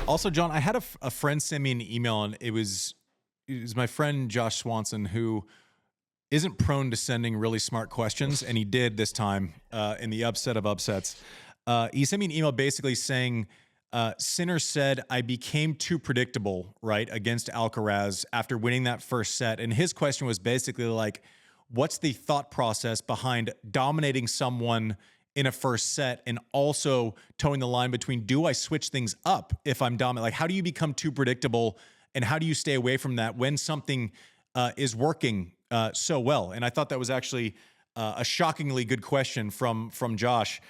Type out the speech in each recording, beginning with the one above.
Also, John, I had a friend send me an email, and it was my friend Josh Swanson, who isn't prone to sending really smart questions, and he did this time in the upset of upsets. He sent me an email basically saying, Sinner said, I became too predictable, right, against Alcaraz after winning that first set. And his question was basically like, what's the thought process behind dominating someone in a first set and also towing the line between, do I switch things up if I'm dominant? Like, how do you become too predictable, and how do you stay away from that when something is working so well? And I thought that was actually a shockingly good question from Josh.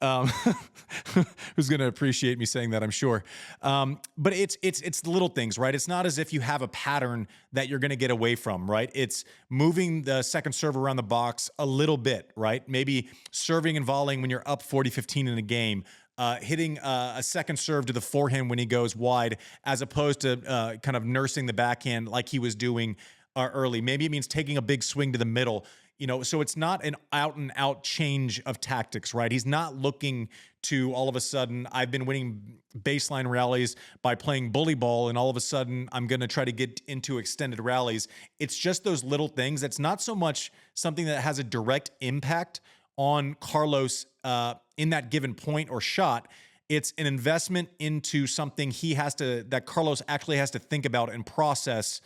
Who's going to appreciate me saying that, I'm sure. But it's the little things, right? It's not as if you have a pattern that you're going to get away from, right? It's moving the second serve around the box a little bit, right? Maybe serving and volleying when you're up 40-15 in a game, hitting a second serve to the forehand when he goes wide, as opposed to kind of nursing the backhand like he was doing early. Maybe it means taking a big swing to the middle. So it's not an out and out change of tactics, right? He's not looking to all of a sudden, I've been winning baseline rallies by playing bully ball, and all of a sudden I'm going to try to get into extended rallies. It's just those little things. It's not so much something that has a direct impact on Carlos in that given point or shot. It's an investment into something that Carlos actually has to think about and process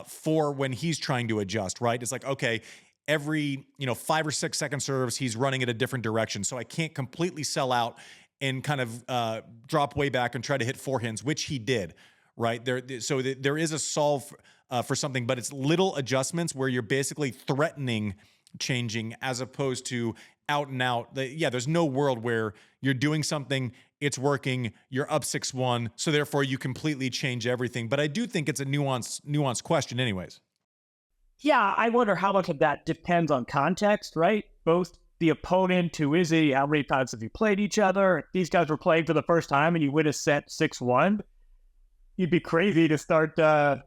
for when he's trying to adjust, right? It's like, okay, every 5 or 6 second serves, he's running it a different direction. So I can't completely sell out and kind of drop way back and try to hit forehands, which he did, right? There is a solve for something, but it's little adjustments where you're basically threatening changing as opposed to out and out. There's no world where you're doing something, it's working, you're up 6-1, so therefore you completely change everything. But I do think it's a nuanced question anyways. Yeah, I wonder how much of that depends on context, right? Both the opponent, who is he, how many times have you played each other? If these guys were playing for the first time and you win a set 6-1, you'd be crazy to start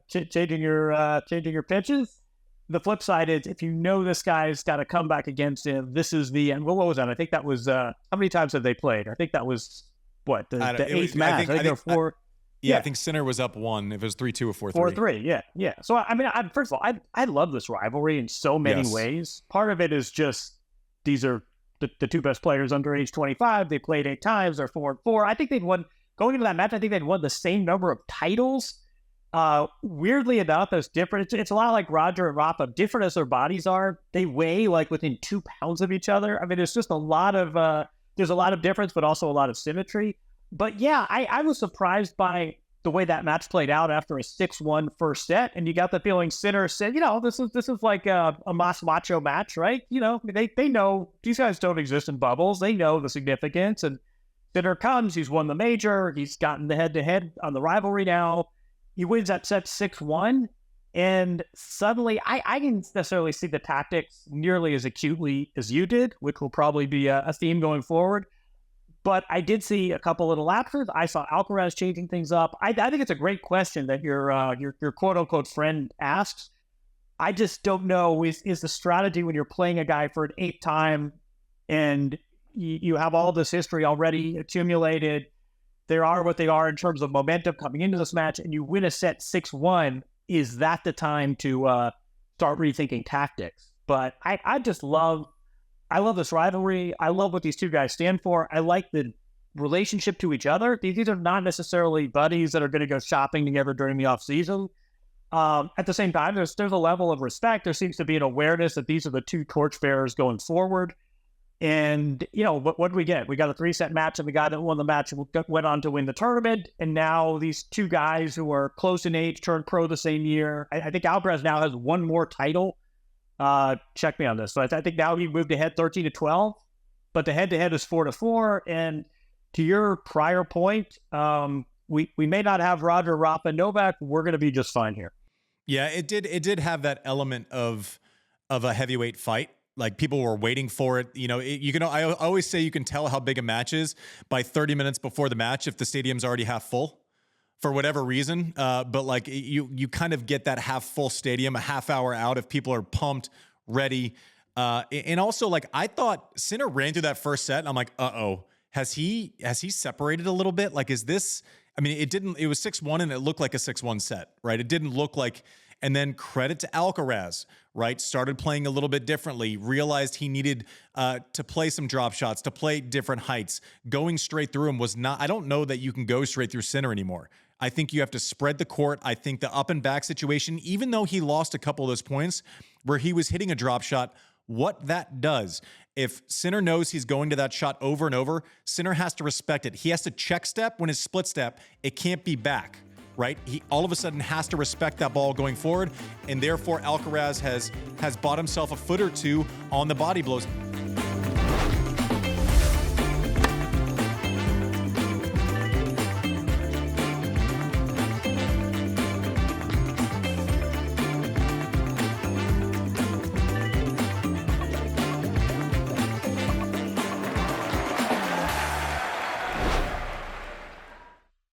changing your pitches. The flip side is, if you know this guy's got to come back against him, this is the end. What was that? I think that was, how many times have they played? I think that was, the eighth match? I think there were four. Yeah, I think Sinner was up 1. If it was 3-2 or 4-3. 4-3, yeah. So, I mean, first of all, I love this rivalry in so many ways. Part of it is just these are the two best players under age 25. They played 8 times. They're 4-4. I think they'd won, going into that match, I think they'd won the same number of titles. Weirdly enough, it's different. It's a lot like Roger and Rafa. Different as their bodies are, they weigh like within 2 pounds of each other. I mean, there's just a lot of difference, but also a lot of symmetry. But yeah, I was surprised by the way that match played out after a 6-1 first set. And you got the feeling Sinner said, this is like a Mas Macho match, right? They know these guys don't exist in bubbles. They know the significance. And Sinner comes, he's won the major. He's gotten the head-to-head on the rivalry now. He wins that set 6-1. And suddenly, I didn't necessarily see the tactics nearly as acutely as you did, which will probably be a theme going forward. But I did see a couple little lapses. I saw Alcaraz changing things up. I think it's a great question that your quote unquote friend asks. I just don't know, is the strategy when you're playing a guy for an 8th time and you have all this history already accumulated, they are what they are in terms of momentum coming into this match, and you win a set 6-1, is that the time to start rethinking tactics? But I love this rivalry. I love what these two guys stand for. I like the relationship to each other. These are not necessarily buddies that are going to go shopping together during the off season. At the same time, there's a level of respect. There seems to be an awareness that these are the two torchbearers going forward. And, what do we get? We got a 3-set match, and the guy that won the match went on to win the tournament. And now these two guys who are close in age turned pro the same year. I think Alcaraz now has one more title. Check me on this. So I think now he moved ahead 13-12, but the head-to-head is 4-4. And to your prior point, we may not have Roger, Rafa, Novak. We're going to be just fine here. Yeah, it did have that element of a heavyweight fight. Like, people were waiting for it. I always say you can tell how big a match is by 30 minutes before the match if the stadium's already half full, for whatever reason. But like, you kind of get that half full stadium a half hour out if people are pumped, ready. And also, like, I thought Sinner ran through that first set and I'm like, Has he separated a little bit? Like, is this, I mean, it was 6-1 and it looked like a 6-1 set, right? It didn't look like, and then credit to Alcaraz, right? Started playing a little bit differently, realized he needed to play some drop shots, to play different heights. Going straight through him was not, I don't know that you can go straight through Sinner anymore. I think you have to spread the court. I think the up and back situation, even though he lost a couple of those points where he was hitting a drop shot, what that does, if Sinner knows he's going to that shot over and over, Sinner has to respect it. He has to check step when his split step. It can't be back, right? He all of a sudden has to respect that ball going forward, and therefore Alcaraz has bought himself a foot or two on the body blows.